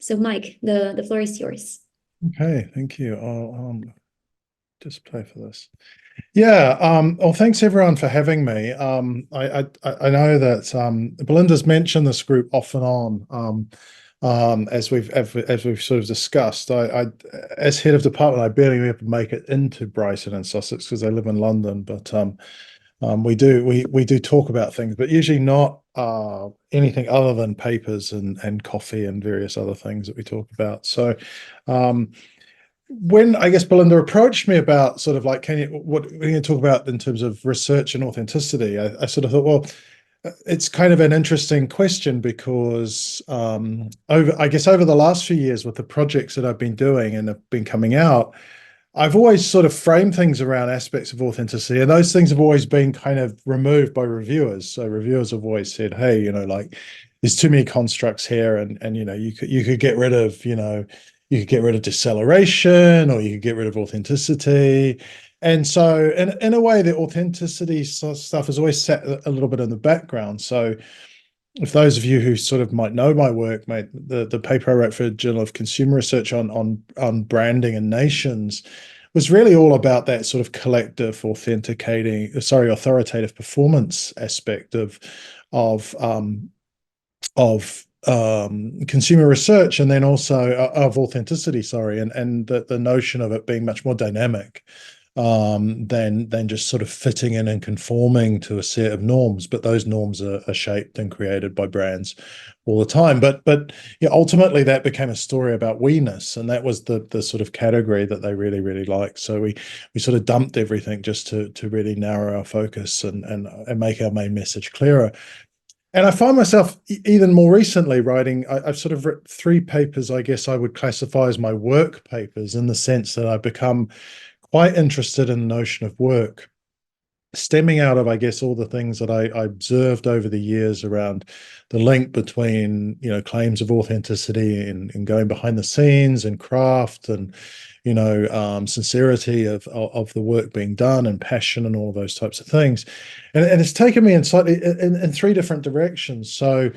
So Mike, the floor is yours. Okay, thank you. I'll just play for this. Yeah, well, thanks everyone for having me. I know that Belinda's mentioned this group off and on, as we've sort of discussed. I as head of department, I barely ever make it into Brighton and Sussex because I live in London, but we do talk about things, but usually not anything other than papers and coffee and various other things that we talk about. So um, when I guess Belinda approached me about sort of like, what can you talk about in terms of research and authenticity? I sort of thought, well, it's kind of an interesting question because I guess over the last few years with the projects that I've been doing and have been coming out, I've always sort of framed things around aspects of authenticity, and those things have always been kind of removed by reviewers. So reviewers have always said, "Hey, like there's too many constructs here, and you could get rid of you could get rid of deceleration, or you could get rid of authenticity." And so, in a way, the authenticity stuff has always sat a little bit in the background. So if those of you who sort of might know my work, mate, the paper I wrote for Journal of Consumer Research on branding and nations was really all about that sort of collective authoritative performance aspect of um, of consumer research, and then also of authenticity, sorry, and the notion of it being much more dynamic than just sort of fitting in and conforming to a set of norms. But those norms are shaped and created by brands all the time. But yeah, ultimately that became a story about we-ness, and that was the sort of category that they really liked. So we sort of dumped everything just to really narrow our focus and make our main message clearer. And I find myself even more recently writing, I've sort of written three papers I guess I would classify as my work papers, in the sense that I've become quite interested in the notion of work, stemming out of, I guess, all the things that I observed over the years around the link between, claims of authenticity and going behind the scenes and craft and, sincerity of the work being done and passion and all those types of things. And it's taken me in slightly in three different directions. So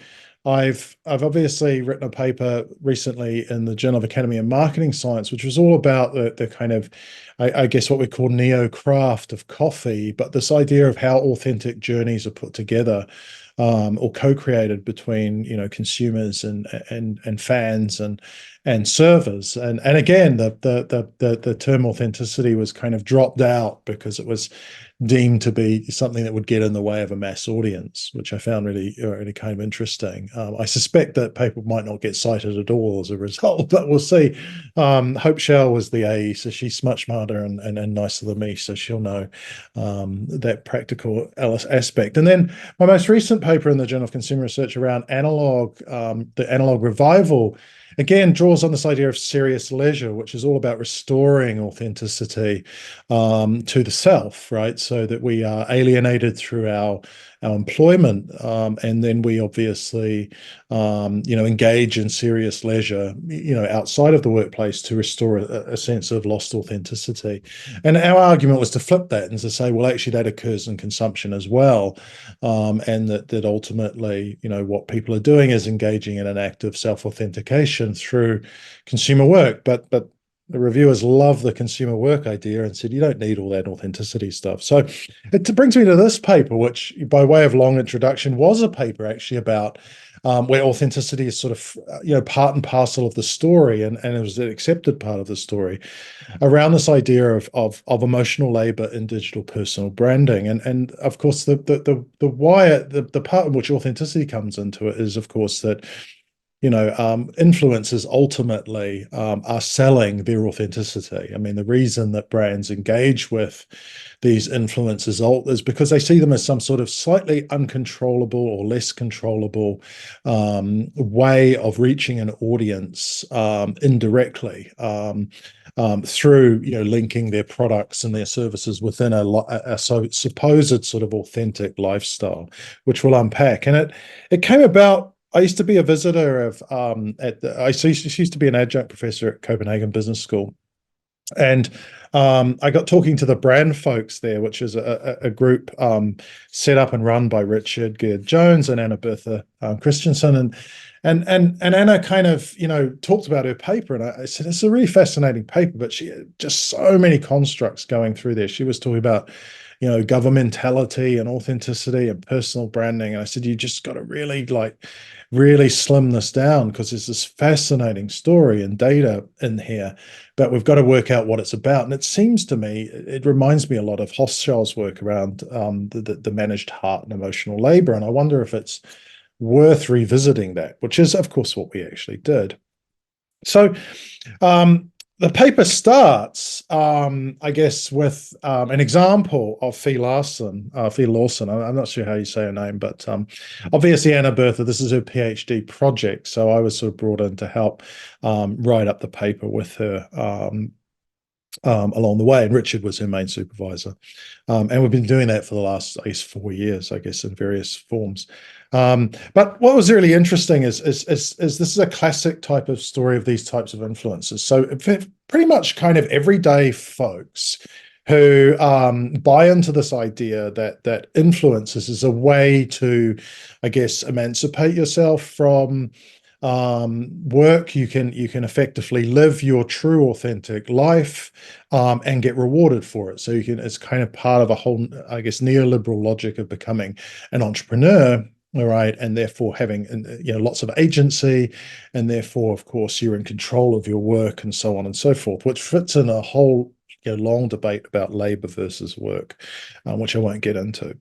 I've obviously written a paper recently in the Journal of Academy and Marketing Science, which was all about the kind of, I guess, what we call neo-craft of coffee, but this idea of how authentic journeys are put together or co-created between consumers and fans and servers. And again, the term authenticity was kind of dropped out because it was deemed to be something that would get in the way of a mass audience, which I found really kind of interesting. I suspect that paper might not get cited at all as a result, but we'll see. Hope Shell was the AE, so she's much smarter and nicer than me, so she'll know that practical aspect. And then my most recent paper in the Journal of Consumer Research around the analog revival, again, draws on this idea of serious leisure, which is all about restoring authenticity to the self, right? So that we are alienated through our employment, and then we obviously, engage in serious leisure, outside of the workplace to restore a sense of lost authenticity. And our argument was to flip that and to say, well, actually, that occurs in consumption as well, and that ultimately, what people are doing is engaging in an act of self-authentication through consumer work. But the reviewers love the consumer work idea and said, you don't need all that authenticity stuff. So it brings me to this paper, which, by way of long introduction, was a paper actually about where authenticity is sort of, part and parcel of the story, and it was an accepted part of the story, around this idea of emotional labor in digital personal branding. And of course, the part in which authenticity comes into it is, of course, that influencers ultimately are selling their authenticity. I mean, the reason that brands engage with these influencers is because they see them as some sort of slightly uncontrollable or less controllable way of reaching an audience indirectly. Through linking their products and their services within a supposed sort of authentic lifestyle, which we'll unpack. And it came about. I used to be a visitor of I used to be an adjunct professor at Copenhagen Business School, and I got talking to the brand folks there, which is a group set up and run by Richard Gyrd-Jones and Anna-Bertha Christensen, and Anna kind of talked about her paper, and I said it's a really fascinating paper, but she had just so many constructs going through there. She was talking about governmentality and authenticity and personal branding, and I said you just got to really slim this down, because there's this fascinating story and data in here, but we've got to work out what it's about. And it seems to me, it reminds me a lot of Hochschild's work around the managed heart and emotional labor. And I wonder if it's worth revisiting that, which is, of course, what we actually did. So the paper starts, I guess, with an example of Fee Lawson. I'm not sure how you say her name, but obviously Anna-Bertha, this is her PhD project. So I was sort of brought in to help write up the paper with her along the way, and Richard was her main supervisor. And we've been doing that for the last, I guess, 4 years, I guess, in various forms. But what was really interesting is this is a classic type of story of these types of influences. So pretty much kind of everyday folks who buy into this idea that influences is a way to, I guess, emancipate yourself from work. You can effectively live your true authentic life and get rewarded for it. So it's kind of part of a whole, I guess, neoliberal logic of becoming an entrepreneur. All right, and therefore having lots of agency, and therefore, of course, you're in control of your work and so on and so forth, which fits in a whole long debate about labor versus work, which I won't get into.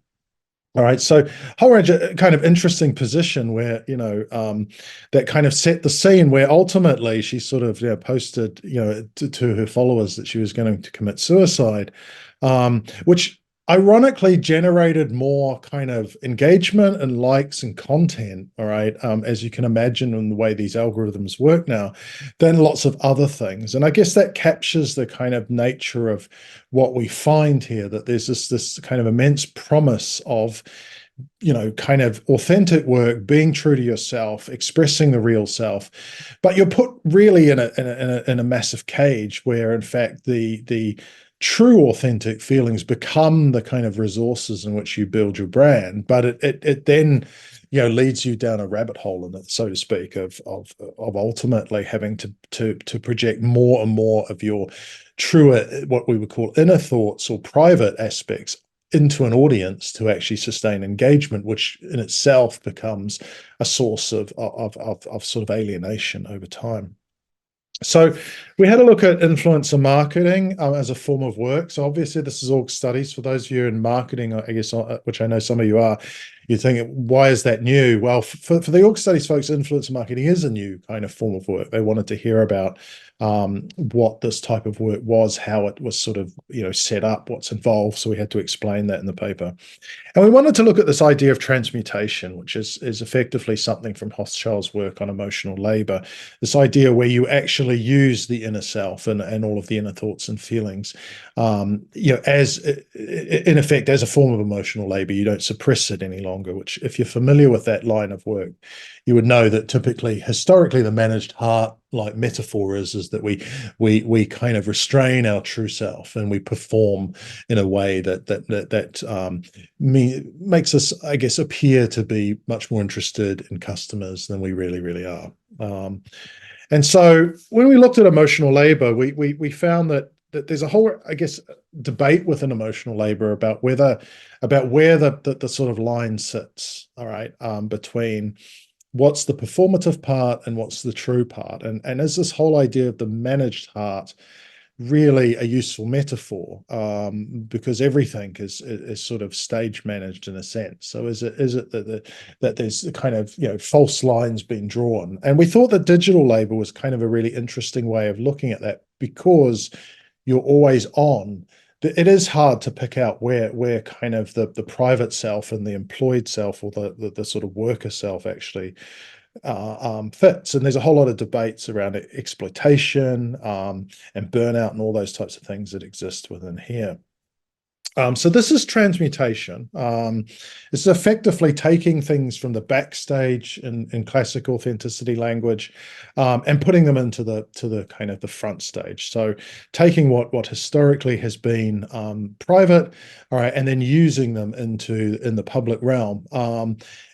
All right, so Holridge, kind of interesting position where that kind of set the scene, where ultimately she sort of posted to her followers that she was going to commit suicide, which ironically generated more kind of engagement and likes and content, all right, as you can imagine in the way these algorithms work now, than lots of other things. And I guess that captures the kind of nature of what we find here, that there's this kind of immense promise of kind of authentic work, being true to yourself, expressing the real self, but you're put really in a massive cage where, in fact, the true authentic feelings become the kind of resources in which you build your brand. But it then leads you down a rabbit hole in it, so to speak, of ultimately having to project more and more of your truer, what we would call inner thoughts or private aspects, into an audience to actually sustain engagement, which in itself becomes a source of sort of alienation over time. So we had a look at influencer marketing as a form of work. So obviously this is org studies. For those of you in marketing, I guess, which I know some of you are, you're thinking, why is that new? Well, for the org studies folks, influencer marketing is a new kind of form of work. They wanted to hear about what this type of work was, how it was sort of set up, what's involved. So we had to explain that in the paper. And we wanted to look at this idea of transmutation, which is effectively something from Hochschild's work on emotional labor. This idea where you actually use the inner self and all of the inner thoughts and feelings, as in effect, as a form of emotional labor. You don't suppress it any longer, which, if you're familiar with that line of work, you would know that typically, historically, the managed heart like metaphor is that we kind of restrain our true self, and we perform in a way that makes us, I guess, appear to be much more interested in customers than we really are. And so when we looked at emotional labor, we found that there's a whole, I guess, debate within emotional labor about where the sort of line sits, all right, between what's the performative part and what's the true part. And is this whole idea of the managed heart really a useful metaphor, because everything is sort of stage managed in a sense? So is it that there's kind of false lines being drawn? And we thought that digital labor was kind of a really interesting way of looking at that, because you're always on. It is hard to pick out where kind of the private self and the employed self, or the sort of worker self, actually fits. And there's a whole lot of debates around exploitation and burnout and all those types of things that exist within here. So this is transmutation. It's effectively taking things from the backstage in classic authenticity language, and putting them into the kind of the front stage. So taking what historically has been private, all right, and then using them in the public realm.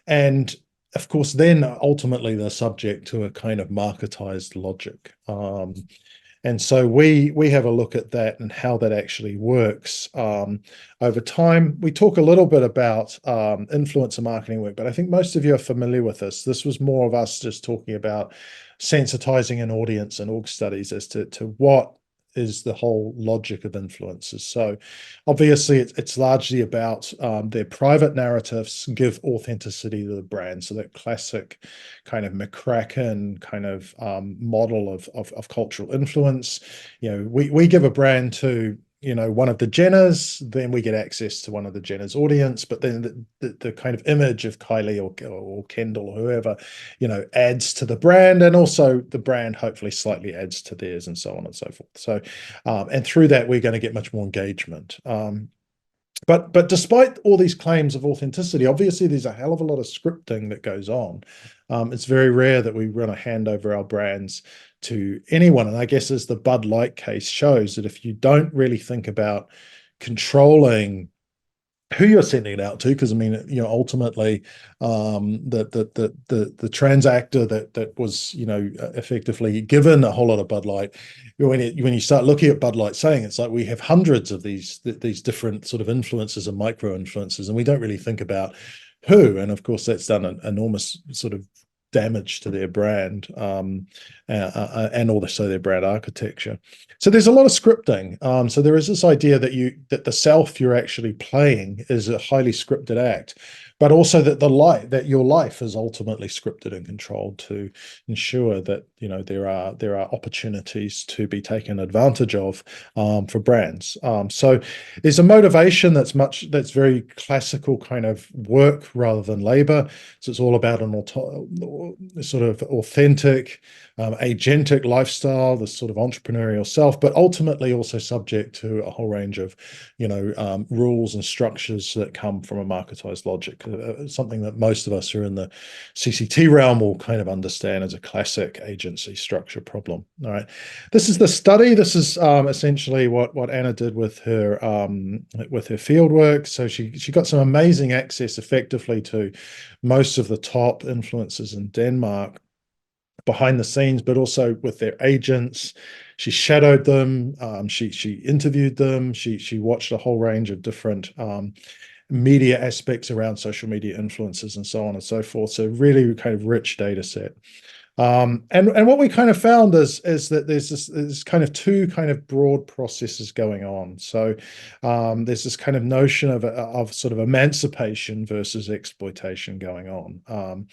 And of course, then ultimately they're subject to a kind of marketized logic. And so we have a look at that and how that actually works over time. We talk a little bit about influencer marketing work, but I think most of you are familiar with this. This was more of us just talking about sensitizing an audience and org studies as to what is the whole logic of influencers. So obviously it's largely about their private narratives give authenticity to the brand. So that classic kind of McCracken kind of model of cultural influence. We give a brand to one of the Jenners, then we get access to one of the Jenners audience, but then the kind of image of Kylie or Kendall or whoever, adds to the brand, and also the brand hopefully slightly adds to theirs, and so on and so forth. So, and through that, we're going to get much more engagement. But despite all these claims of authenticity, obviously there's a hell of a lot of scripting that goes on. It's very rare that we run a hand over our brands to anyone. And I guess as the Bud Light case shows, that if you don't really think about controlling who you're sending it out to, because I mean, ultimately, the transactor that was effectively given a whole lot of Bud Light. When you start looking at Bud Light saying, it's like we have hundreds of these different sort of influencers and micro influencers, and we don't really think about who. And of course, that's done an enormous sort of damage to their brand, and also their brand architecture. So there's a lot of scripting. So there is this idea that the self you're actually playing is a highly scripted act, but also that your life is ultimately scripted and controlled to ensure that there are opportunities to be taken advantage of for brands. So there's a motivation that's very classical kind of work rather than labor. So it's all about an sort of authentic, agentic lifestyle, this sort of entrepreneurial self, but ultimately also subject to a whole range of, rules and structures that come from a marketized logic. Something that most of us who are in the CCT realm will kind of understand as a classic agency structure problem. All right, this is the study. This is essentially what Anna did with her field work. So she got some amazing access effectively to most of the top influencers in Denmark behind the scenes, but also with their agents. She shadowed them. She interviewed them. She watched a whole range of different media aspects around social media influencers and so on and so forth. So really kind of rich data set. And what we kind of found is that there's kind of two kind of broad processes going on. So there's this kind of notion of sort of emancipation versus exploitation going on.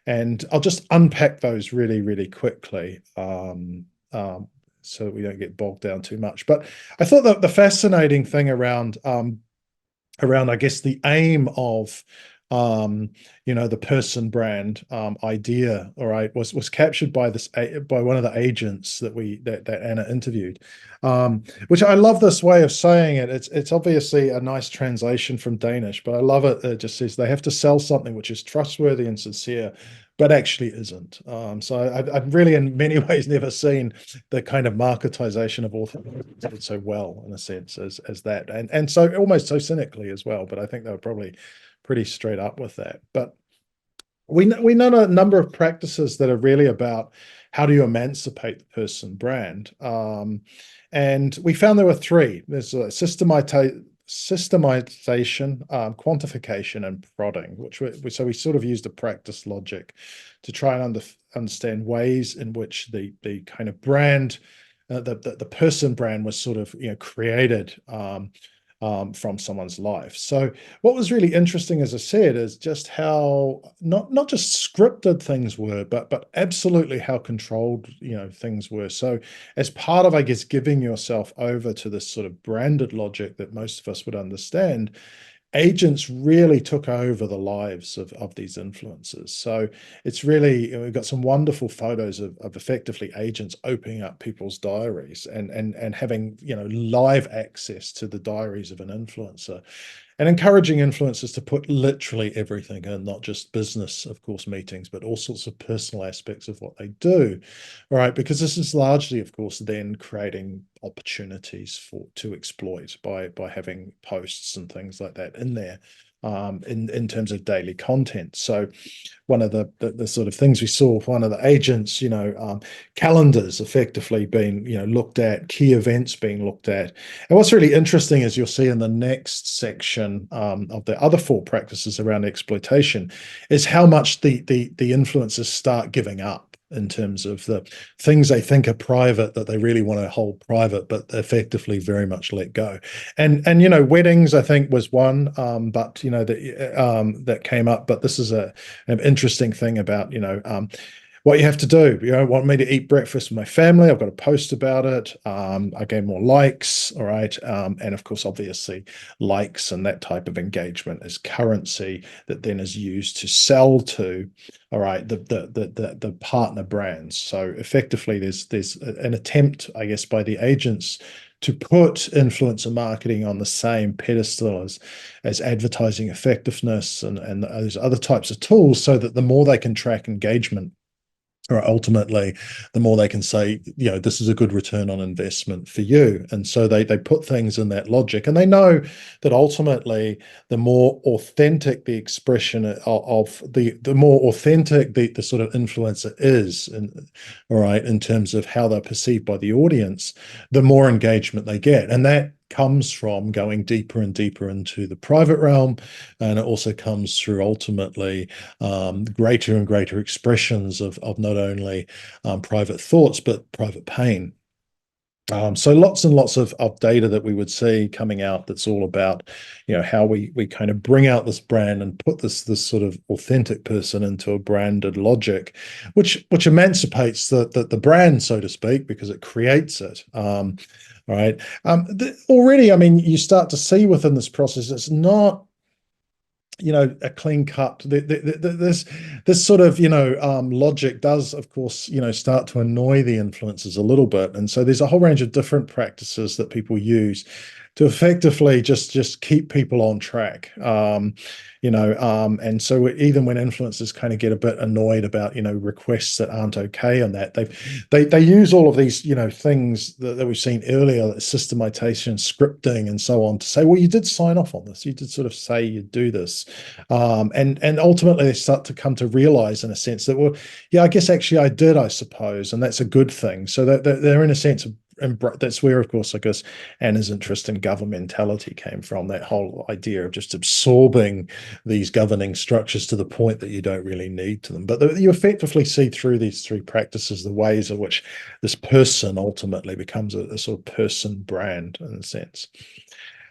And I'll just unpack those really, really quickly, so that we don't get bogged down too much. But I thought that the fascinating thing around I guess the aim of the person brand idea, all right, was captured by one of the agents that Anna interviewed, which I love this way of saying it. It's obviously a nice translation from Danish, but I love it. It just says they have to sell something which is trustworthy and sincere, but actually isn't. So I've really, in many ways, never seen the kind of marketization of authenticity so well, in a sense, as that, and so almost so cynically as well. But I think they were probably pretty straight up with that. But we know a number of practices that are really about how do you emancipate the person brand. And we found there were three. There's a systemization, quantification, and prodding, so we sort of used a practice logic to try and understand ways in which the kind of brand, the person brand was sort of created from someone's life. So what was really interesting, as I said, is just how not just scripted things were, but absolutely how controlled things were. So as part of, I guess, giving yourself over to this sort of branded logic that most of us would understand, agents really took over the lives of these influencers. So it's really, we've got some wonderful photos of effectively agents opening up people's diaries and having, live access to the diaries of an influencer, and encouraging influencers to put literally everything in, not just business, of course, meetings, but all sorts of personal aspects of what they do. All right, because this is largely, of course, then creating opportunities to exploit by having posts and things like that in there, in terms of daily content. So one of the sort of things we saw with one of the agents, calendars effectively being, looked at, key events being looked at. And what's really interesting is you'll see in the next section, of the other 4 practices around exploitation, is how much the influencers start giving up in terms of the things they think are private that they really want to hold private, but effectively very much let go. And weddings, I think, was one, but that came up. But this is an interesting thing about what you have to do. Want me to eat breakfast with my family? I've got a post about it. I gain more likes. All right. And of course, obviously, likes and that type of engagement is currency that then is used to sell to, all right, the partner brands. So effectively, there's an attempt, I guess, by the agents to put influencer marketing on the same pedestal as advertising effectiveness and those other types of tools, so that the more they can track engagement, or ultimately, the more they can say, this is a good return on investment for you. And so they put things in that logic, and they know that ultimately, the more authentic the expression of the more authentic the sort of influencer is, all right, in terms of how they're perceived by the audience, the more engagement they get. And that comes from going deeper and deeper into the private realm, and it also comes through ultimately greater and greater expressions of not only private thoughts but private pain. So lots and lots of data that we would see coming out that's all about, how we kind of bring out this brand and put this sort of authentic person into a branded logic, which emancipates the brand, so to speak, because it creates it. All right. Already, I mean, you start to see within this process, it's not, a clean cut. This sort of, logic does, of course, start to annoy the influencers a little bit. And so there's a whole range of different practices that people use to effectively just keep people on track. And so even when influencers kind of get a bit annoyed about, requests that aren't okay on that, they use all of these, things that we've seen earlier, like systematization, scripting, and so on, to say, well, you did sign off on this. You did sort of say you'd do this. And ultimately they start to come to realize, in a sense, that, well, yeah, I guess actually I did, I suppose, and that's a good thing. So that they're in a sense of, and that's where, of course, I guess Anna's interest in governmentality came from, that whole idea of just absorbing these governing structures to the point that you don't really need to them. But you effectively see through these 3 practices the ways in which this person ultimately becomes a sort of person brand, in a sense.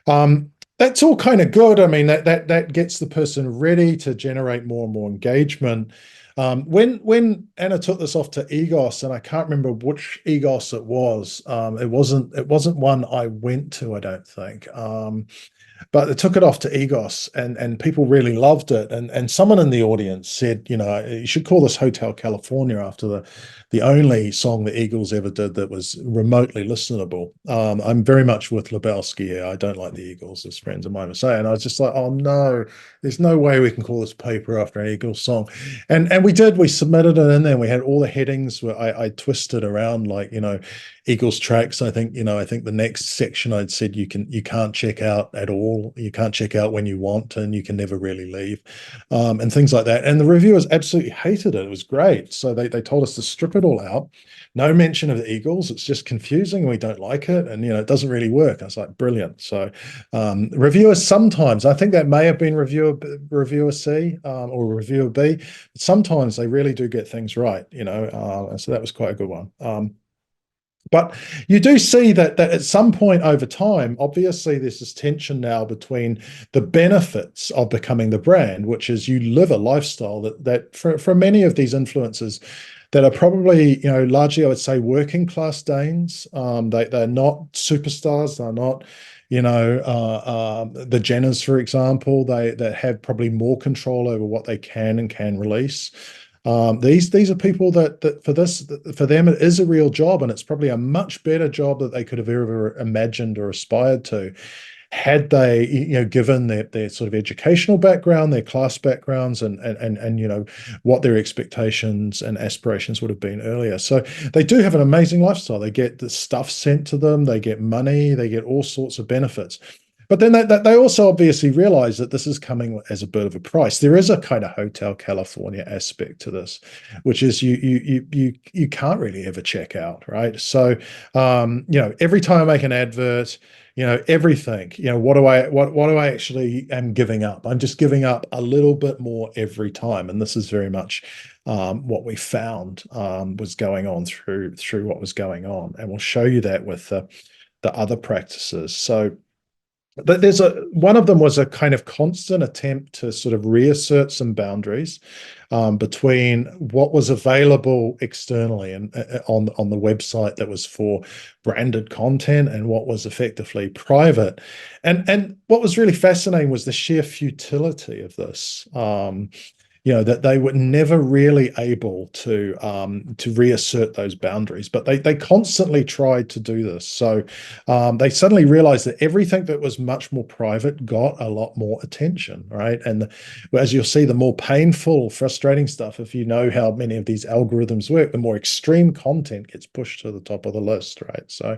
That's all kind of good. I mean, that gets the person ready to generate more and more engagement. When Anna took this off to EGOS, and I can't remember which EGOS it was, it wasn't one I went to, I don't think. But they took it off to EGOS, and people really loved it. And someone in the audience said, you should call this Hotel California after the only song the Eagles ever did that was remotely listenable. I'm very much with Lebowski here. I don't like the Eagles, as friends of mine were saying. I was just like, oh no, there's no way we can call this paper after an Eagles song. And we did. We submitted it in there. And we had all the headings where I twisted around, like, Eagles tracks. I think the next section I'd said you can't check out at all. You can't check out when you want, and you can never really leave, and things like that. And the reviewers absolutely hated it. It was great. So they told us to strip it all out. No mention of the Eagles. It's just confusing. We don't like it, and it doesn't really work. I was like, brilliant. So reviewers sometimes, I think that may have been reviewer C, or reviewer B. But sometimes they really do get things right. And so that was quite a good one. But you do see that at some point over time, obviously, there's this tension now between the benefits of becoming the brand, which is you live a lifestyle that for many of these influencers, that are probably, largely, I would say, working class Danes. They're not superstars. They're not, the Jenners, for example. They have probably more control over what they can and can release. These are people that for them it is a real job, and it's probably a much better job that they could have ever imagined or aspired to, had they, given their sort of educational background, their class backgrounds, and what their expectations and aspirations would have been earlier. So they do have an amazing lifestyle. They get the stuff sent to them, they get money, they get all sorts of benefits. But then they also obviously realize that this is coming as a bit of a price. There is a kind of Hotel California aspect to this, which is you can't really ever check out, right? So every time I make an advert, everything, what do I actually am giving up? I'm just giving up a little bit more every time. And this is very much what we found was going on through what was going on. And we'll show you that with the other practices. So there's one of them was a kind of constant attempt to sort of reassert some boundaries between what was available externally and on the website that was for branded content and what was effectively private. And what was really fascinating was the sheer futility of this. That they were never really able to reassert those boundaries, but they constantly tried to do this. So they suddenly realized that everything that was much more private got a lot more attention, right? And as you'll see, the more painful, frustrating stuff, if you know how many of these algorithms work, the more extreme content gets pushed to the top of the list, right? So,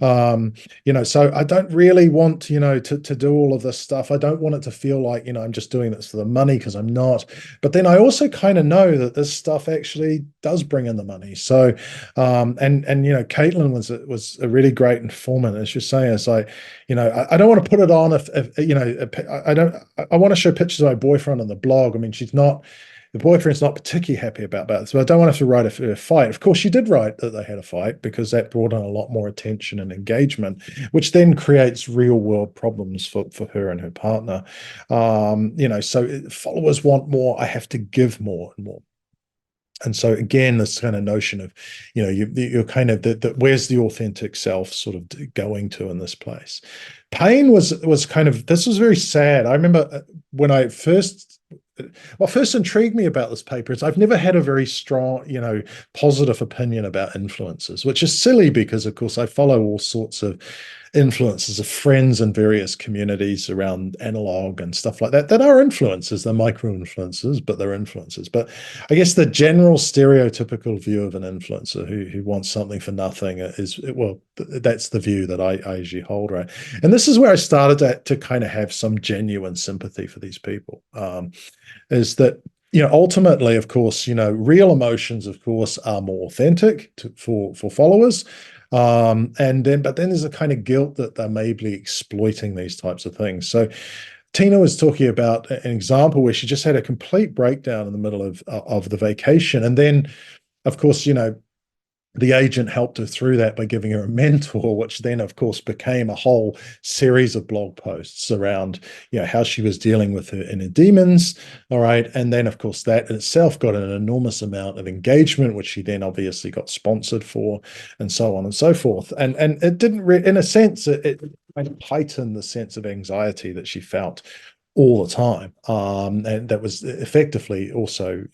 so I don't really want, to do all of this stuff. I don't want it to feel like, I'm just doing this for the money, because I'm not. But then I also kind of know that this stuff actually does bring in the money. So, Caitlin was a really great informant. As you're saying, it's like, I don't want to put it on if I want to show pictures of my boyfriend on the blog. I mean, the boyfriend's not particularly happy about that. So I don't want to have to write a fight. Of course, she did write that they had a fight, because that brought on a lot more attention and engagement, which then creates real world problems for her and her partner. So followers want more. I have to give more and more. And so again, this kind of notion of, you're kind of where's the authentic self sort of going to in this place? Pain was kind of, this was very sad. I remember when I what first intrigued me about this paper is I've never had a very strong, positive opinion about influencers, which is silly because, of course, I follow all sorts of influencers of friends in various communities around analog and stuff like that are influencers. They're micro influencers, but they're influencers. But I guess the general stereotypical view of an influencer who wants something for nothing is, well, that's the view that I usually hold, right? And this is where I started to kind of have some genuine sympathy for these people. Is that, ultimately, of course, real emotions, of course, are more authentic for followers. But then there's a kind of guilt that they may be exploiting these types of things. So Tina was talking about an example where she just had a complete breakdown in the middle of the vacation. And then, of course, the agent helped her through that by giving her a mentor, which then, of course, became a whole series of blog posts around, how she was dealing with her inner demons. All right. And then, of course, that in itself got an enormous amount of engagement, which she then obviously got sponsored for, and so on and so forth. And it didn't, in a sense, it kind of heightened the sense of anxiety that she felt all the time, and that was effectively also,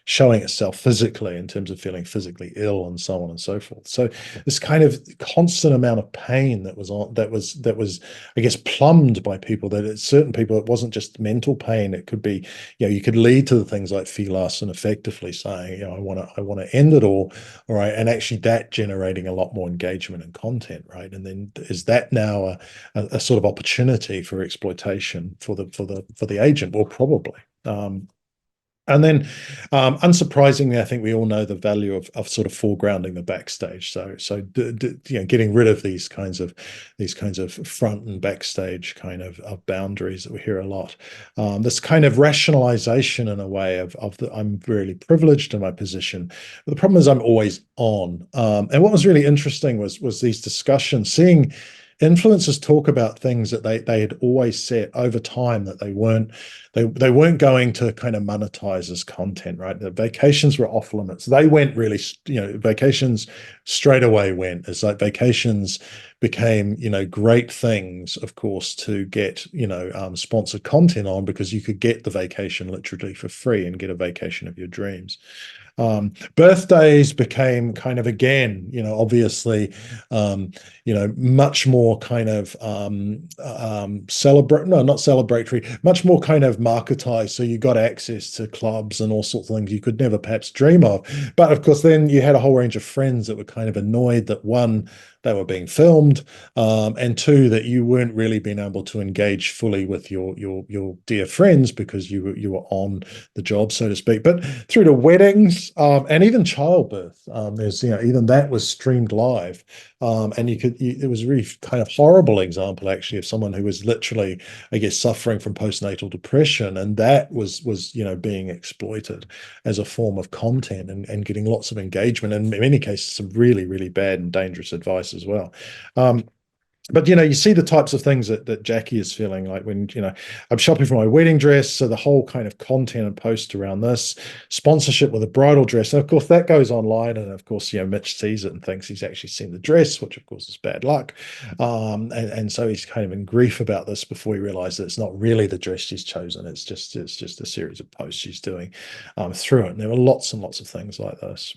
showing itself physically in terms of feeling physically ill and so on and so forth. So this kind of constant amount of pain that was I guess plumbed by people, that certain people, it wasn't just mental pain. It could be, you could lead to the things like Philas and effectively saying, I want to end it all right, and actually that generating a lot more engagement and content, right? And then is that now a sort of opportunity for exploitation for the agent? Well, probably. And then, unsurprisingly, I think we all know the value of sort of foregrounding the backstage. So getting rid of these kinds of front and backstage kind of boundaries that we hear a lot. This kind of rationalization in a way of I'm really privileged in my position, but the problem is I'm always on. And what was really interesting was these discussions, seeing influencers talk about things that they had always said over time that they weren't going to kind of monetize as content, right? The vacations were off limits. They went really, vacations straight away went. It's like vacations became, great things, of course, to get, sponsored content on, because you could get the vacation literally for free and get a vacation of your dreams. Birthdays became kind of, again, obviously, much more kind of not celebratory, much more kind of marketized. So you got access to clubs and all sorts of things you could never perhaps dream of. But of course, then you had a whole range of friends that were kind of annoyed that, one, they were being filmed, and two, that you weren't really being able to engage fully with your dear friends because you were on the job, so to speak. But through to weddings, and even childbirth, there's even that was streamed live, and it was a really kind of horrible example, actually, of someone who was literally, I guess, suffering from postnatal depression, and that was being exploited as a form of content, and getting lots of engagement, and in many cases some really, really bad and dangerous advice as well. But you see the types of things that Jackie is feeling like when I'm shopping for my wedding dress, so the whole kind of content and post around this sponsorship with a bridal dress, and of course that goes online, and of course Mitch sees it and thinks he's actually seen the dress, which of course is bad luck, and so he's kind of in grief about this before he realizes that it's not really the dress she's chosen, it's just a series of posts she's doing through it. And there are lots and lots of things like this.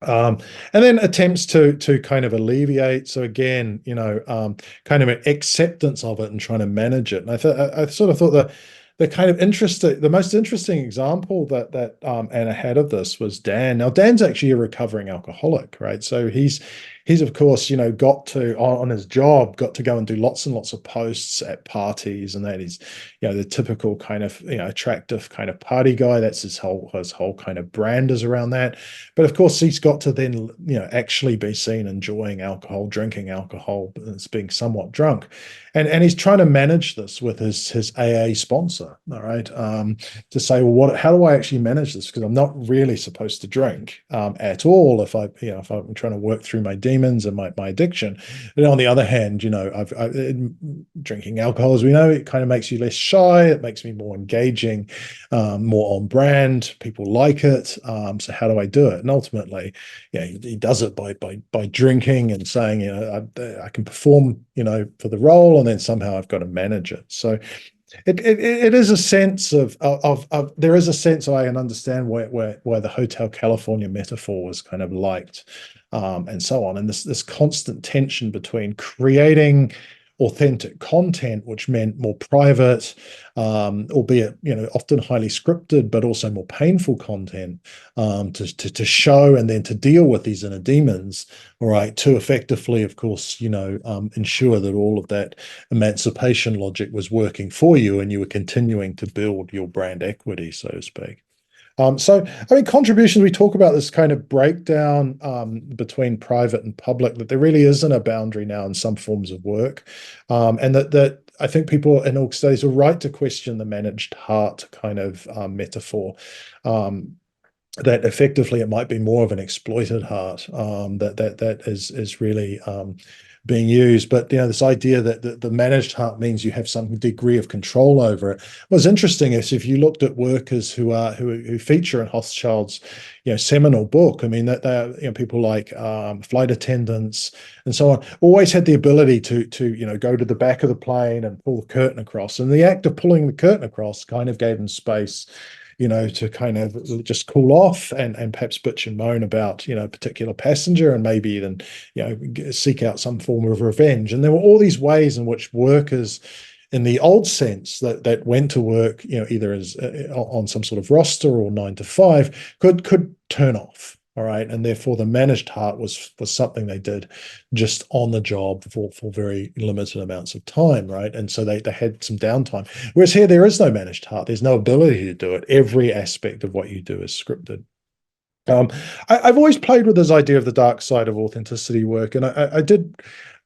And then attempts to kind of alleviate. So again, kind of an acceptance of it and trying to manage it. And I sort of thought that the most interesting example that Anna had of this was Dan. Now, Dan's actually a recovering alcoholic, right? So he's of course, got to, on his job, got to go and do lots and lots of posts at parties, and that is, the typical kind of, attractive kind of party guy. That's his whole kind of brand is around that. But of course, he's got to then, actually be seen enjoying alcohol, drinking alcohol, and being somewhat drunk. And he's trying to manage this with his AA sponsor, all right, to say, well, how do I actually manage this? Because I'm not really supposed to drink at all if I'm trying to work through my demons and my addiction. And on the other hand, drinking alcohol, as we know, it kind of makes you less shy. It makes me more engaging, more on brand. People like it. So how do I do it? And ultimately, he does it by drinking and saying, I can perform, for the role, and then somehow I've got to manage it. So it is a sense of there is a sense I can understand why the Hotel California metaphor was kind of liked, and so on, and this constant tension between creating authentic content, which meant more private, albeit often highly scripted, but also more painful content, to show and then to deal with these inner demons, all right, to effectively, of course, ensure that all of that emancipation logic was working for you, and you were continuing to build your brand equity, so to speak. So, I mean, contributions, we talk about this kind of breakdown between private and public, that there really isn't a boundary now in some forms of work. And that I think people in all studies are right to question the managed heart kind of metaphor. That effectively it might be more of an exploited heart that is really being used. But this idea that the managed heart means you have some degree of control over it. What's interesting is if you looked at workers who feature in Hochschild's seminal book, I mean that they are people like flight attendants and so on, always had the ability to go to the back of the plane and pull the curtain across, and the act of pulling the curtain across kind of gave them space to kind of just cool off and perhaps bitch and moan about, a particular passenger, and maybe even, seek out some form of revenge. And there were all these ways in which workers in the old sense that went to work, either as on some sort of roster or 9 to 5 could turn off. All right. And therefore the managed heart was something they did just on the job for very limited amounts of time. Right. And so they had some downtime. Whereas here, there is no managed heart. There's no ability to do it. Every aspect of what you do is scripted. I've always played with this idea of the dark side of authenticity work. And I did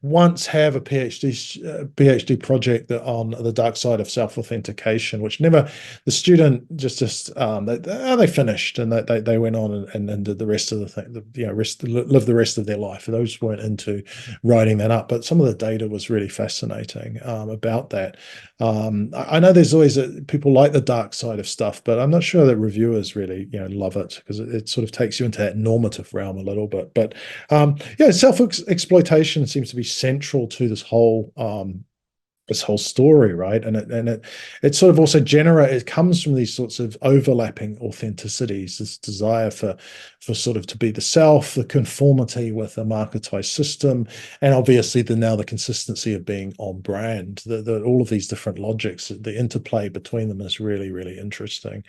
once have a PhD project on the dark side of self-authentication, which never the student they finished and they went on and did the rest of the thing, live the rest of their life. Those weren't into writing that up, but some of the data was really fascinating about that. I know there's always people like the dark side of stuff, but I'm not sure that reviewers really love it because it sort of takes you into that normative realm a little bit. But yeah, self-exploitation seems to be central to this whole story, right? And it sort of also it comes from these sorts of overlapping authenticities, this desire for sort of to be the self, the conformity with a marketized system, and obviously the consistency of being on brand. All of these different logics, the interplay between them is really, really interesting.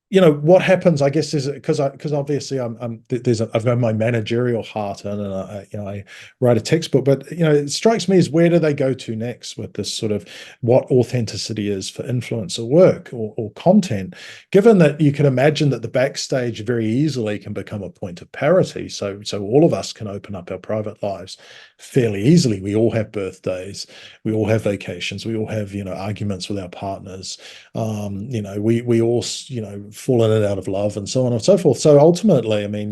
What happens, I guess, is because obviously I've got my managerial heart in, and I write a textbook, but it strikes me as where do they go to next with this sort of what authenticity is for influencer work or content, given that you can imagine that the backstage very easily can become a point of parity. So all of us can open up our private lives fairly easily. We all have birthdays, we all have vacations, we all have arguments with our partners. We all fall in and out of love and so on and so forth. So ultimately, I mean,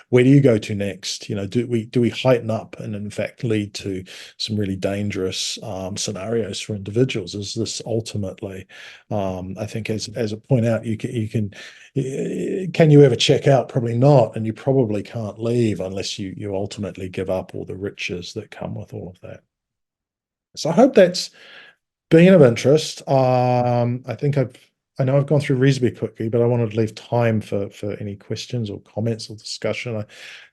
where do you go to next? Do we heighten up and in fact lead to some really dangerous scenarios for individuals? Is this ultimately, I think, as a point out, can you ever check out? Probably not, and you probably can't leave unless you ultimately give up all the riches that come with all of that. So I hope that's been of interest. I know I've gone through reasonably quickly, but I wanted to leave time for any questions or comments or discussion. I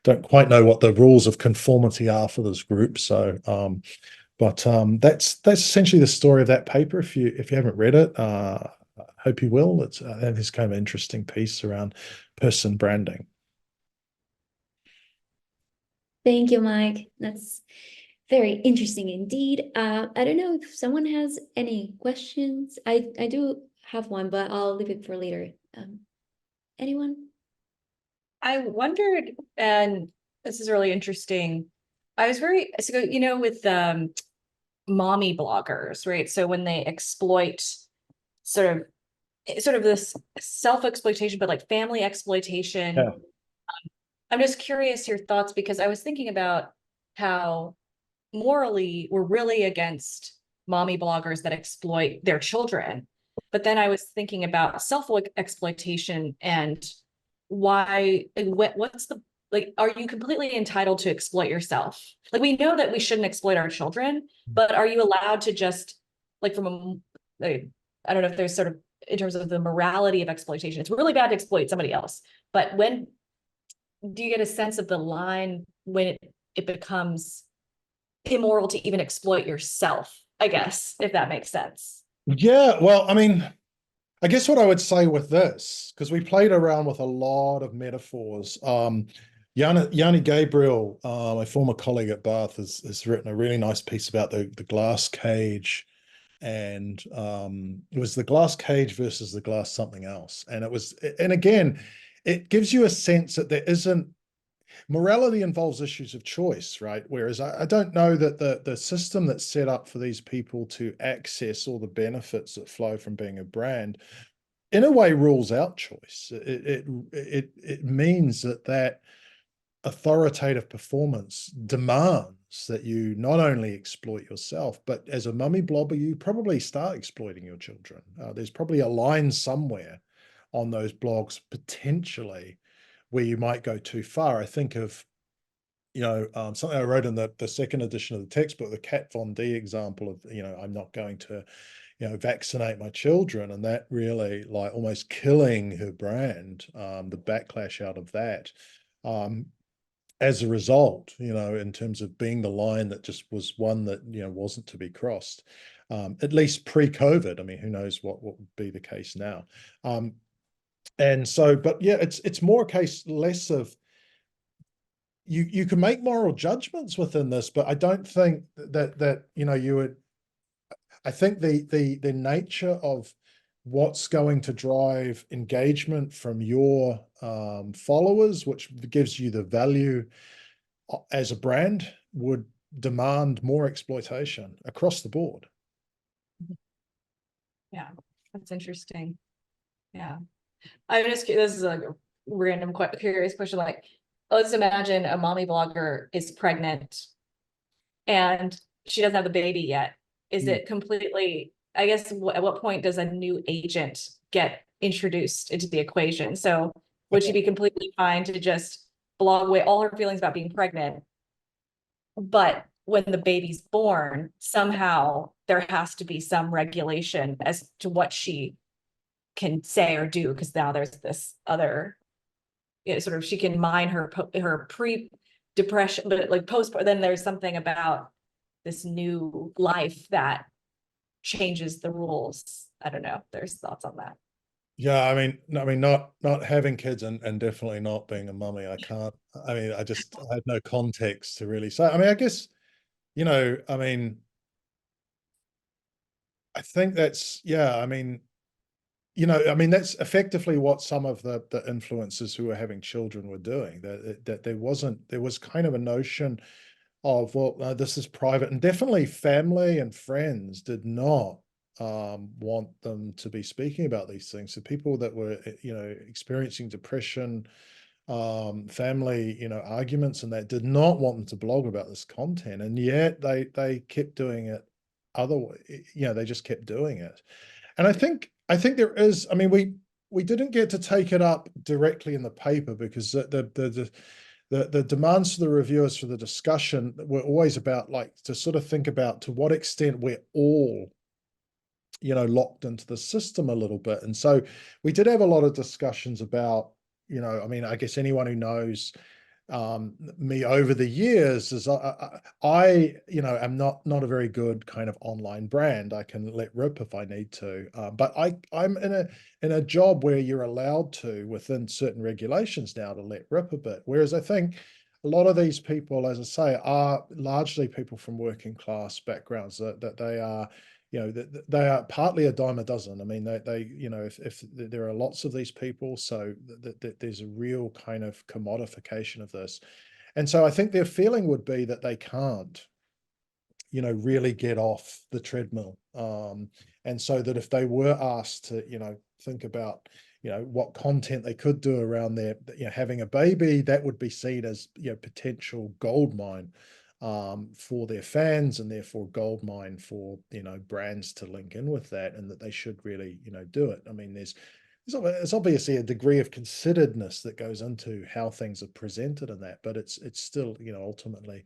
don't quite know what the rules of conformity are for this group, so that's essentially the story of that paper. If you haven't read it, I hope you will. It's kind of an interesting piece around person branding. Thank you, Mike. That's very interesting indeed. I don't know if someone has any questions. I do have one, but I'll leave it for later. Anyone? I wondered, and this is really interesting. I was with mommy bloggers, right? So when they exploit sort of this self-exploitation, but like family exploitation. Yeah. I'm just curious your thoughts, because I was thinking about how morally we're really against mommy bloggers that exploit their children. But then I was thinking about self-exploitation and what's the, like, are you completely entitled to exploit yourself? Like, we know that we shouldn't exploit our children, but are you allowed to just, like, I don't know if there's sort of, in terms of the morality of exploitation, it's really bad to exploit somebody else. But when do you get a sense of the line when it becomes immoral to even exploit yourself, I guess, if that makes sense? Yeah, well, I mean, I guess what I would say with this, because we played around with a lot of metaphors. Yanni Gabriel, my former colleague at Bath, has written a really nice piece about the glass cage, and it was the glass cage versus the glass something else. And again, it gives you a sense that there isn't morality involves issues of choice, right? Whereas I don't know that the system that's set up for these people to access all the benefits that flow from being a brand, in a way, rules out choice. It means that authoritative performance demands that you not only exploit yourself, but as a mummy blobber, you probably start exploiting your children. There's probably a line somewhere on those blogs potentially where you might go too far. I think of something I wrote in the second edition of the textbook, the Kat Von D example of, I'm not going to, vaccinate my children, and that really, like, almost killing her brand, the backlash out of that, as a result, in terms of being the line that just was one that, wasn't to be crossed, at least pre-COVID. I mean, who knows what would be the case now. And so, but yeah, it's more a case less of, you can make moral judgments within this, but I don't think that you would. I think the nature of what's going to drive engagement from your followers, which gives you the value as a brand would demand more exploitation across the board. Yeah, that's interesting. Yeah. I'm just, this is a random, curious question. Like, let's imagine a mommy blogger is pregnant and she doesn't have the baby yet. Is it completely, I guess, at what point does a new agent get introduced into the equation? So would she be completely fine to just blog away all her feelings about being pregnant? But when the baby's born, somehow there has to be some regulation as to what she can say or do, because now there's this other, sort of, she can mine her pre-depression, but like post, then there's something about this new life that changes the rules. I don't know if there's thoughts on that. Yeah, I mean, not having kids and definitely not being a mummy. I can't. I mean, I have no context to really say. I mean, I guess, I mean, I think that's, yeah. I mean, I mean, that's effectively what some of the influencers who were having children were doing. That there was kind of a notion of, well, this is private, and definitely family and friends did not want them to be speaking about these things. So people that were, experiencing depression, family, arguments, and that did not want them to blog about this content, and yet they kept doing it. They just kept doing it. And I think there is. I mean, we didn't get to take it up directly in the paper because the demands for the reviewers for the discussion were always about, like, to sort of think about to what extent we're all, locked into the system a little bit. And so we did have a lot of discussions about, I mean, I guess anyone who knows me over the years is am not a very good kind of online brand. I can let rip if I need to, but I'm in a job where you're allowed to, within certain regulations now, to let rip a bit. Whereas I think a lot of these people, as I say, are largely people from working class backgrounds, that they are, that they are partly a dime a dozen. I mean, they if there are lots of these people, so that there's a real kind of commodification of this. And so I think their feeling would be that they can't, really get off the treadmill. And so that if they were asked to, think about, what content they could do around their, having a baby, that would be seen as, potential gold mine for their fans, and therefore gold mine for, brands to link in with that, and that they should really, do it. I mean, there's obviously a degree of consideredness that goes into how things are presented in that, but it's still, ultimately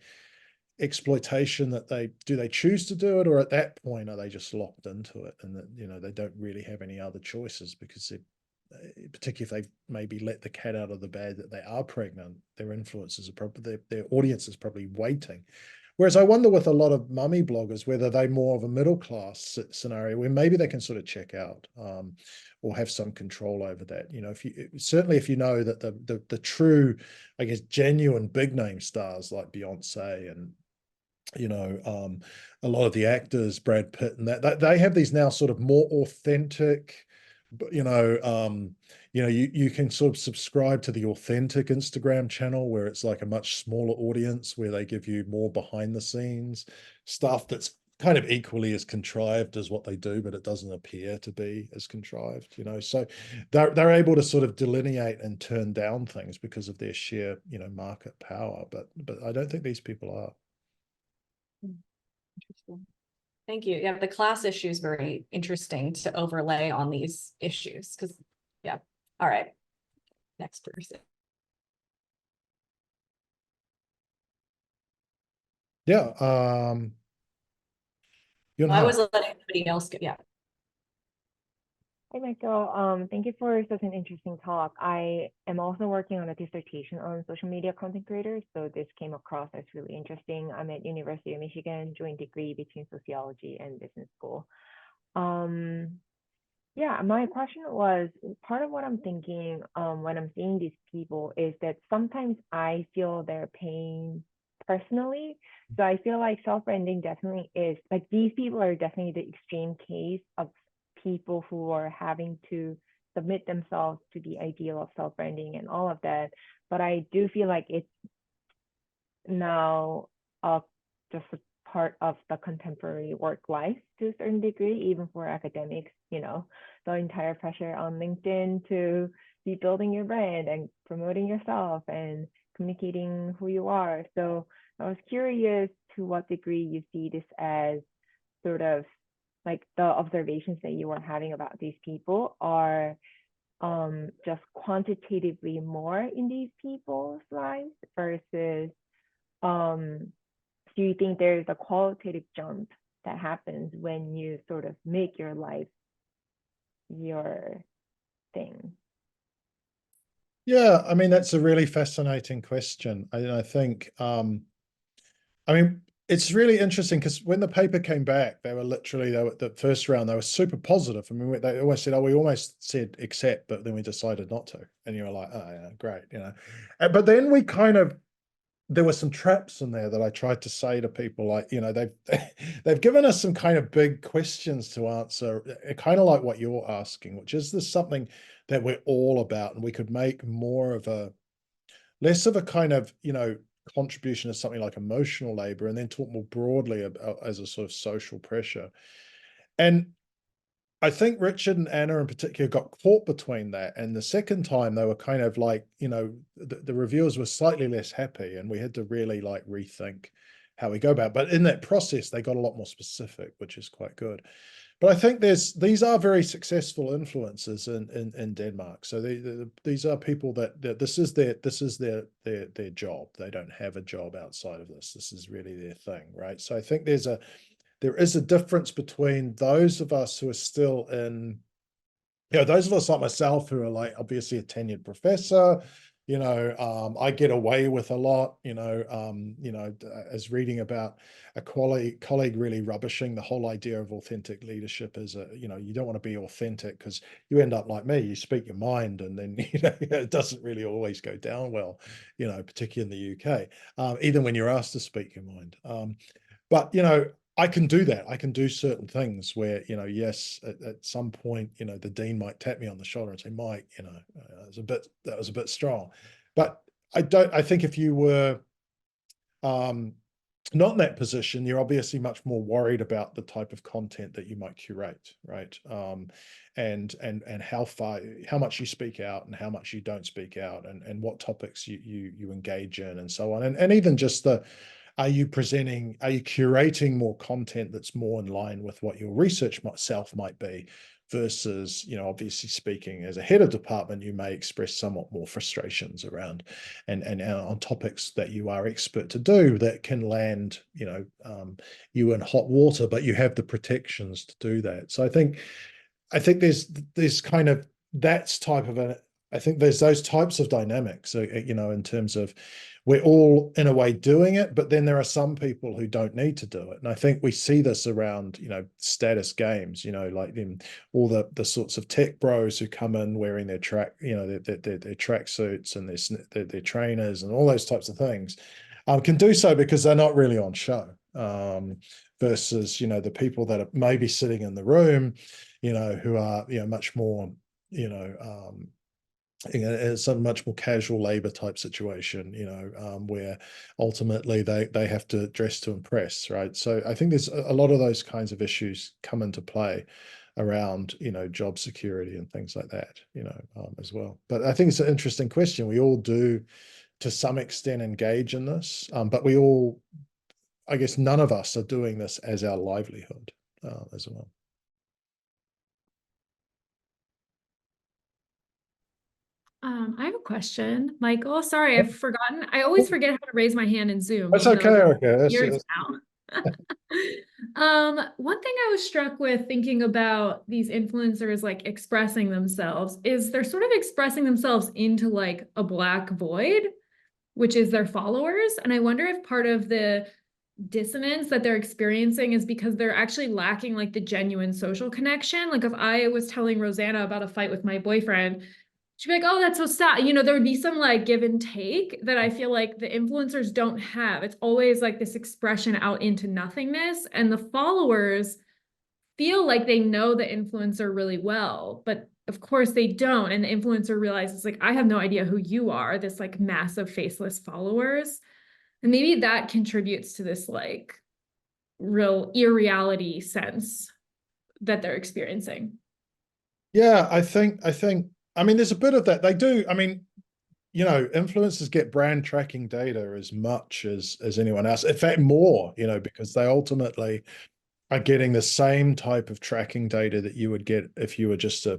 exploitation. That they choose to do it, or at that point are they just locked into it, and that, they don't really have any other choices, because particularly if they maybe let the cat out of the bag that they are pregnant, their influences are probably, their audience is probably waiting. Whereas I wonder with a lot of mummy bloggers, whether they more of a middle class scenario where maybe they can sort of check out, or have some control over that. If you know that the true, I guess, genuine big name stars like Beyonce and, a lot of the actors, Brad Pitt, and that they have these now sort of more authentic, you can sort of subscribe to the authentic Instagram channel, where it's like a much smaller audience, where they give you more behind the scenes stuff that's kind of equally as contrived as what they do, but it doesn't appear to be as contrived, so they're able to sort of delineate and turn down things because of their sheer, market power. But I don't think these people are. Interesting. Thank you. Yeah, the class issue is very interesting to overlay on these issues, because, yeah. All right. Next person. Yeah. I was letting anybody else go. Yeah. Hi, Michael. Thank you for such an interesting talk. I am also working on a dissertation on social media content creators, so this came across as really interesting. I'm at University of Michigan, joint degree between sociology and business school. Yeah, my question was, part of what I'm thinking when I'm seeing these people is that sometimes I feel their pain personally. So I feel like self-branding definitely is, like, these people are definitely the extreme case of people who are having to submit themselves to the ideal of self-branding and all of that. But I do feel like it's now just a part of the contemporary work life to a certain degree, even for academics, the entire pressure on LinkedIn to be building your brand and promoting yourself and communicating who you are. So I was curious to what degree you see this as sort of like the observations that you were having about these people are just quantitatively more in these people's lives versus do you think there's a qualitative jump that happens when you sort of make your life your thing? Yeah, I mean, that's a really fascinating question. I think, I mean, it's really interesting because when the paper came back, they were the first round, they were super positive. I mean, they always said, oh, we almost said accept, but then we decided not to. And you were like, oh, yeah, great, But then there were some traps in there that I tried to say to people, like, they've given us some kind of big questions to answer, kind of like what you're asking, which is this something that we're all about, and we could make less of a kind of, contribution to something like emotional labor, and then talk more broadly about as a sort of social pressure. And I think Richard and Anna in particular got caught between that. And the second time they were kind of like, the reviewers were slightly less happy, and we had to really like rethink how we go about it. But in that process, they got a lot more specific, which is quite good. But I think these are very successful influencers in Denmark. So these are people that this is their job. They don't have a job outside of this. This is really their thing, right? So I think there is a difference between those of us who are still in, those of us like myself who are like obviously a tenured professor, I get away with a lot, as reading about a colleague really rubbishing the whole idea of authentic leadership as you don't want to be authentic because you end up like me, you speak your mind, and then, it doesn't really always go down well, particularly in the UK, even when you're asked to speak your mind. But, I can do that. I can do certain things where, yes, at some point, the dean might tap me on the shoulder and say, Mike, that was a bit strong. But I think if you were not in that position, you're obviously much more worried about the type of content that you might curate, right? And how much you speak out and how much you don't speak out, and what topics you engage in, and so on. And even just are you curating more content that's more in line with what your research self might be, versus, obviously speaking as a head of department, you may express somewhat more frustrations around and on topics that you are expert to do that can land, you in hot water, but you have the protections to do that. So I think there's kind of I think there's those types of dynamics, in terms of we're all in a way doing it, but then there are some people who don't need to do it. And I think we see this around, status games, like all the sorts of tech bros who come in wearing their their track suits and their trainers and all those types of things, can do so because they're not really on show, versus, the people that are maybe sitting in the room, who are, much more, it's a much more casual labor type situation, where ultimately they have to dress to impress, right? So I think there's a lot of those kinds of issues come into play around, job security and things like that, as well. But I think it's an interesting question. We all do, to some extent, engage in this, but I guess none of us are doing this as our livelihood, as well. I have a question, Michael. Sorry, I've forgotten. I always forget how to raise my hand in Zoom. That's even though okay, it's okay. years now. One thing I was struck with thinking about these influencers like expressing themselves is they're sort of expressing themselves into like a black void, which is their followers. And I wonder if part of the dissonance that they're experiencing is because they're actually lacking like the genuine social connection. Like if I was telling Rosanna about a fight with my boyfriend, she'd be like, oh, that's so sad. There would be some like give and take that I feel like the influencers don't have. It's always like this expression out into nothingness. And the followers feel like they know the influencer really well, but of course they don't. And the influencer realizes like, I have no idea who you are, this like massive faceless followers. And maybe that contributes to this like real irreality sense that they're experiencing. Yeah, I mean, there's a bit of that. They do. I mean, you know, influencers get brand tracking data as much as anyone else. In fact, more, you know, because they ultimately are getting the same type of tracking data that you would get if you were just a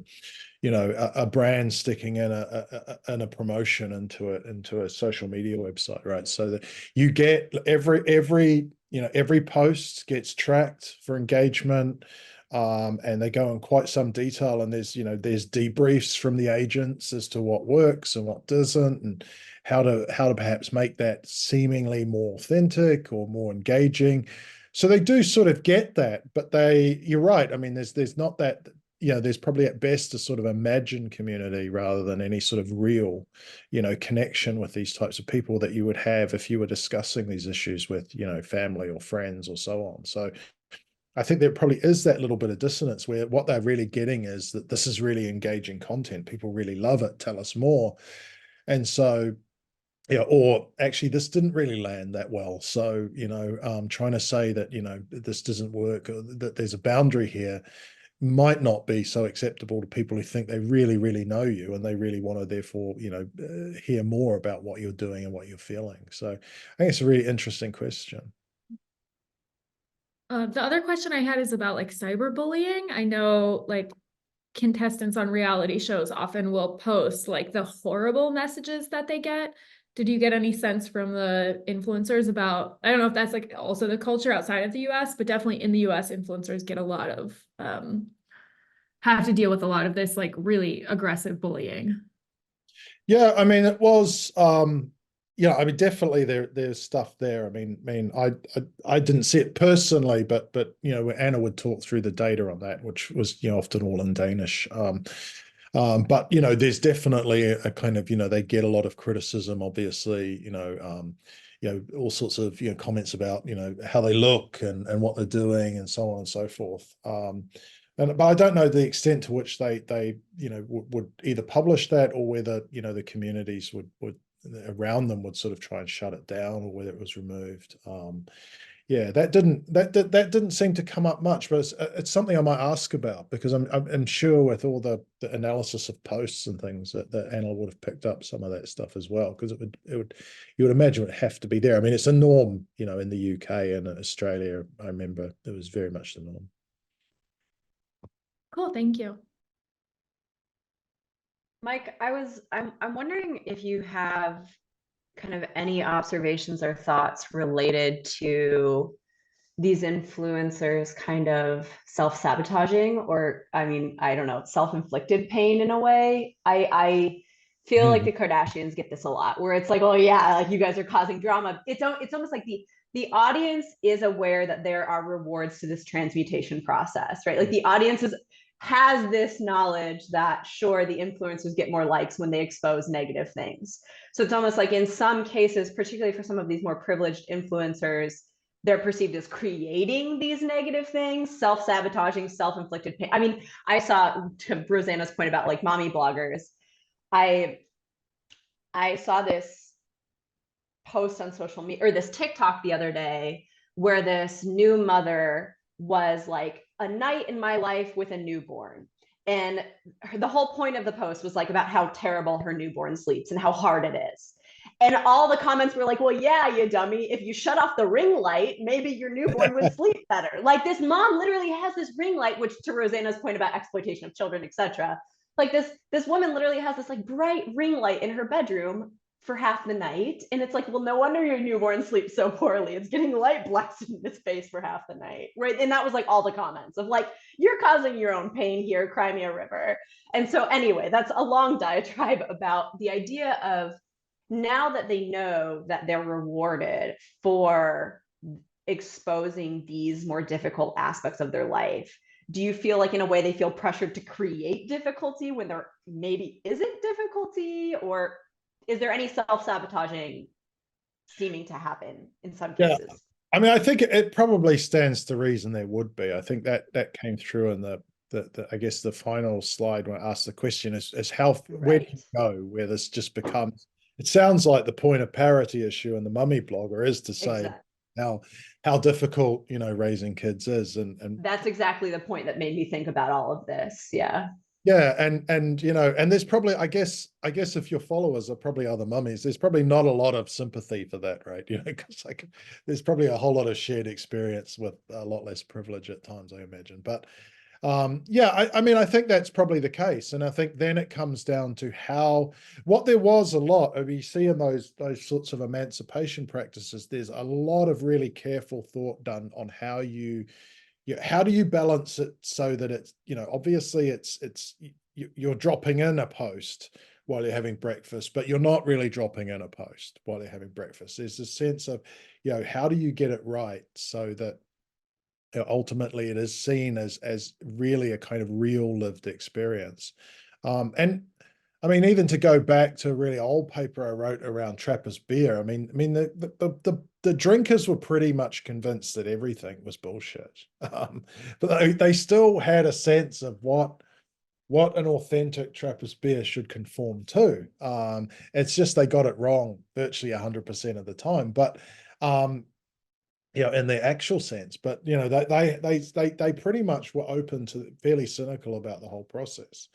brand sticking in a promotion into a social media website, right? So that you get every post gets tracked for engagement. And they go in quite some detail, and there's debriefs from the agents as to what works and what doesn't, and how to perhaps make that seemingly more authentic or more engaging. So they do sort of get that, but you're right. I mean, there's not that, there's probably at best a sort of imagined community rather than any sort of real, connection with these types of people that you would have if you were discussing these issues with, family or friends or so on. So I think there probably is that little bit of dissonance where what they're really getting is that this is really engaging content. People really love it. Tell us more. And so, yeah, or actually this didn't really land that well. So, trying to say that, this doesn't work, or that there's a boundary here might not be so acceptable to people who think they really, really know you and they really want to therefore, hear more about what you're doing and what you're feeling. So I think it's a really interesting question. The other question I had is about like cyberbullying. I know like contestants on reality shows often will post like the horrible messages that they get. Did you get any sense from the influencers about, I don't know if that's like also the culture outside of the US, but definitely in the US, influencers get a lot of, have to deal with a lot of this like really aggressive bullying. Yeah, I mean, it was, I mean, definitely there's stuff there. I mean, I didn't see it personally, but Anna would talk through the data on that, which was often all in Danish. But there's definitely a kind of they get a lot of criticism, obviously. All sorts of comments about how they look and what they're doing and so on and so forth. But I don't know the extent to which they would either publish that or whether the communities would around them would sort of try and shut it down, or whether it was removed. Yeah, that didn't seem to come up much, but it's something I might ask about, because I'm sure with all the analysis of posts and things that Anna would have picked up some of that stuff as well, because you would imagine it would have to be there. I mean, it's a norm, in the UK and in Australia. I remember it was very much the norm. Cool, thank you. Mike, I'm wondering if you have kind of any observations or thoughts related to these influencers kind of self-sabotaging, or I mean, I don't know, self-inflicted pain in a way. I feel like the Kardashians get this a lot, where it's like, oh yeah, like you guys are causing drama. It's almost like the audience is aware that there are rewards to this transmutation process, right? Like the audience has this knowledge that sure, the influencers get more likes when they expose negative things. So it's almost like in some cases, particularly for some of these more privileged influencers, they're perceived as creating these negative things, self-sabotaging, self-inflicted pain. I mean, I saw, to Rosanna's point about like mommy bloggers, I saw this post on social media, or this TikTok the other day, where this new mother was like, a night in my life with a newborn. And the whole point of the post was like about how terrible her newborn sleeps and how hard it is. And all the comments were like, well, yeah, you dummy, if you shut off the ring light, maybe your newborn would sleep better. Like this mom literally has this ring light, which to Rosanna's point about exploitation of children, etc. Like this woman literally has this like bright ring light in her bedroom for half the night. And it's like, well, no wonder your newborn sleeps so poorly. It's getting light blasted in its face for half the night, right? And that was like all the comments of like, you're causing your own pain here, cry me a river. And so anyway, that's a long diatribe about the idea of, now that they know that they're rewarded for exposing these more difficult aspects of their life, do you feel like in a way they feel pressured to create difficulty when there maybe isn't difficulty? Or is there any self-sabotaging seeming to happen in some cases? Yeah. I mean, I think it probably stands to reason there would be. I think that came through in the I guess the final slide when I asked the question is how, where do you go where this just becomes it sounds like the point of parity issue in the mummy blogger is to say Exactly. how difficult, raising kids is. And That's exactly the point that made me think about all of this. Yeah. yeah, and and there's probably, I guess if your followers are probably other mummies, there's probably not a lot of sympathy for that, right? Because like there's probably a whole lot of shared experience with a lot less privilege at times, I imagine. But yeah, I mean, I think that's probably the case, and I think then it comes down to what there was a lot of, you see in those sorts of emancipation practices, there's a lot of really careful thought done on how do you balance it so that it's, obviously you're dropping in a post while you're having breakfast, but you're not really dropping in a post while you're having breakfast. There's a sense of, how do you get it right so that ultimately it is seen as really a kind of real lived experience. And I mean, even to go back to a really old paper I wrote around Trappist beer, I mean, the drinkers were pretty much convinced that everything was bullshit, but they still had a sense of what an authentic Trappist beer should conform to. It's just they got it wrong virtually 100% of the time, but in the actual sense. But they pretty much were open to, fairly cynical about the whole process.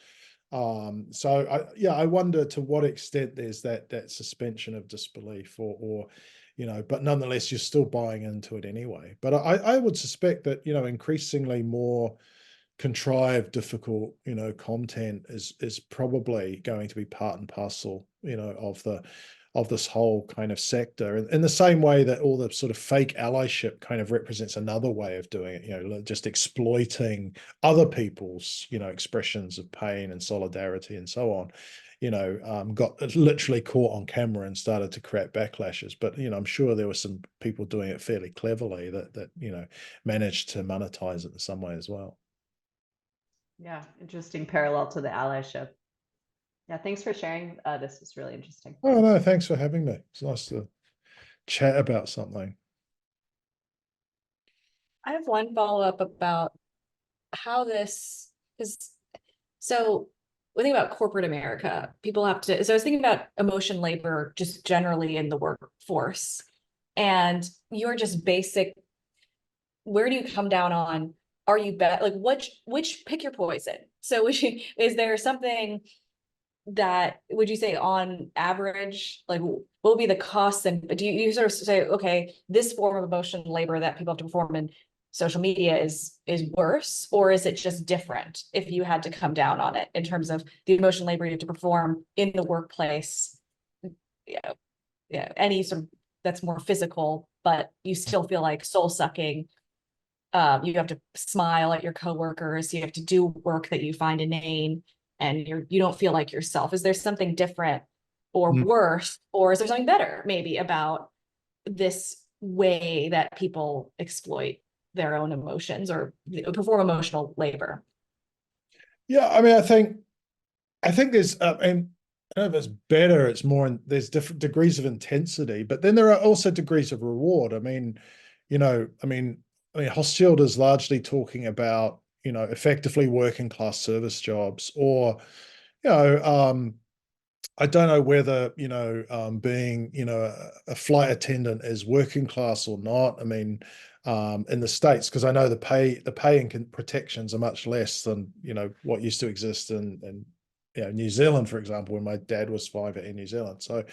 So I wonder to what extent there's that suspension of disbelief, or but nonetheless you're still buying into it anyway. But I would suspect that increasingly more contrived, difficult content is probably going to be part and parcel of this whole kind of sector, in the same way that all the sort of fake allyship kind of represents another way of doing it, just exploiting other people's expressions of pain and solidarity and so on. Got literally caught on camera and started to create backlashes. But I'm sure there were some people doing it fairly cleverly that managed to monetize it in some way as well. Yeah, interesting parallel to the allyship. Yeah, thanks for sharing. This is really interesting. Oh no, thanks for having me. It's nice to chat about something. I have one follow-up about how this is. So when I think about corporate America, people have to, so I was thinking about emotion labor just generally in the workforce, and you're just basic, where do you come down on, are you like which pick your poison? So is there something that, would you say on average, like what will be the costs, and do you sort of say, okay, this form of emotional labor that people have to perform in social media is worse, or is it just different if you had to come down on it in terms of the emotional labor you have to perform in the workplace? Any sort of that's more physical, but you still feel like soul sucking. You have to smile at your coworkers, you have to do work that you find inane, and you don't feel like yourself. Is there something different or worse, or is there something better maybe about this way that people exploit their own emotions or perform emotional labor? Yeah, I mean, I think there's and I don't know if it's better, it's more, there's different degrees of intensity, but then there are also degrees of reward. I mean, Hochschild is largely talking about, effectively working class service jobs, or, I don't know whether, being, a flight attendant is working class or not. I mean, in the States, because I know the pay and protections are much less than, what used to exist in New Zealand, for example, when my dad was five in New Zealand. So,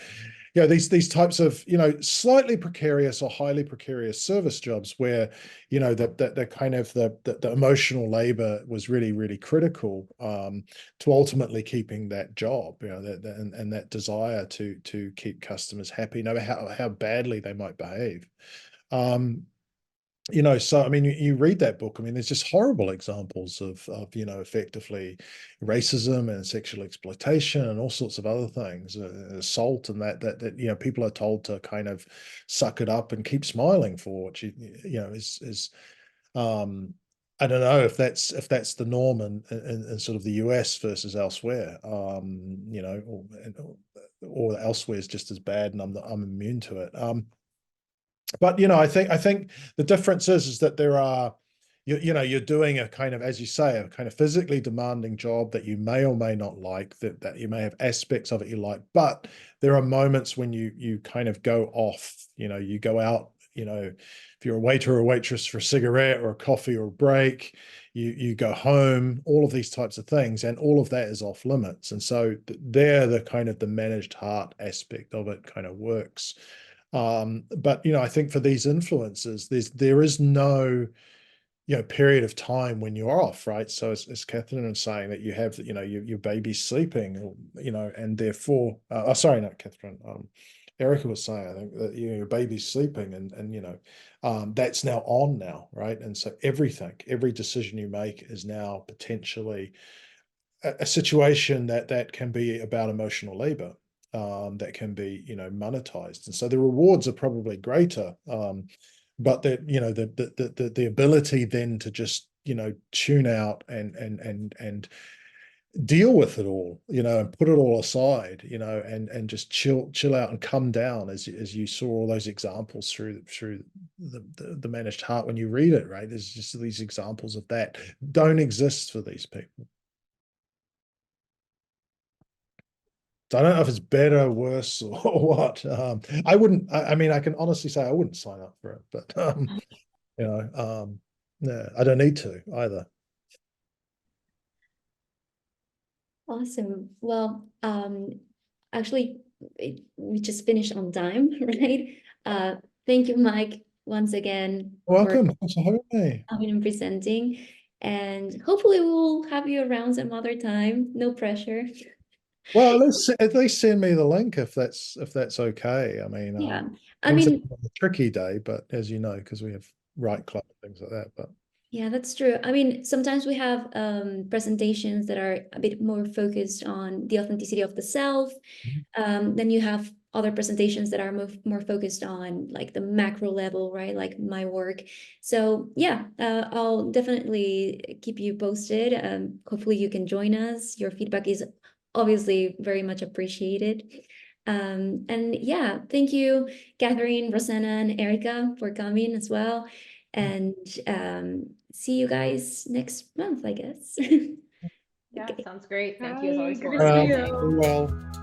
these types of, slightly precarious or highly precarious service jobs where, the kind of the emotional labor was really, really critical to ultimately keeping that job, and that desire to keep customers happy, no matter how badly they might behave. So I mean, you read that book, I mean, there's just horrible examples of effectively racism and sexual exploitation and all sorts of other things, assault, and that people are told to kind of suck it up and keep smiling for, which is I don't know if that's the norm in sort of the US versus elsewhere, or elsewhere is just as bad, and I'm immune to it. But I think the difference is that there are, you're doing a kind of, as you say, a kind of physically demanding job that you may or may not like, that you may have aspects of it you like, but there are moments when you kind of go off, you go out, if you're a waiter or a waitress for a cigarette or a coffee or a break, you go home, all of these types of things, and all of that is off limits. And so there, the kind of the managed heart aspect of it kind of works. But I think for these influences, there is no period of time when you're off, right? So as Catherine is saying, that you have your baby's sleeping, and therefore sorry, not Catherine, Erica was saying, I think, that your baby's sleeping, and that's now on now, right? And so every decision you make is now potentially a situation that can be about emotional labor, that can be monetized, and so the rewards are probably greater, but the ability then to just tune out and deal with it all, and put it all aside, and just chill out and come down, as you saw all those examples through the managed heart when you read it, right? There's just these examples of that don't exist for these people. So I don't know if it's better, worse, or what. I wouldn't. I mean, I can honestly say I wouldn't sign up for it, but no, I don't need to either. Awesome. Well, actually, we just finished on time, right? Thank you, Mike, once again. Welcome. Thanks for having me. Coming and presenting, and hopefully we'll have you around some other time. No pressure. Well, at least send me the link if that's okay. I mean, Yeah, I mean, a tricky day, but as you know, because we have Right Club and things like that. But yeah, that's true. I mean, sometimes we have presentations that are a bit more focused on the authenticity of the self. Then you have other presentations that are more focused on like the macro level, right? Like my work. So yeah, I'll definitely keep you posted. Hopefully you can join us. Your feedback is obviously very much appreciated. And yeah, thank you, Catherine, Rosanna, and Erica for coming as well. And see you guys next month, I guess. Yeah, Okay. sounds great. Thank you as Bye. always Good for to see organizing. you. well.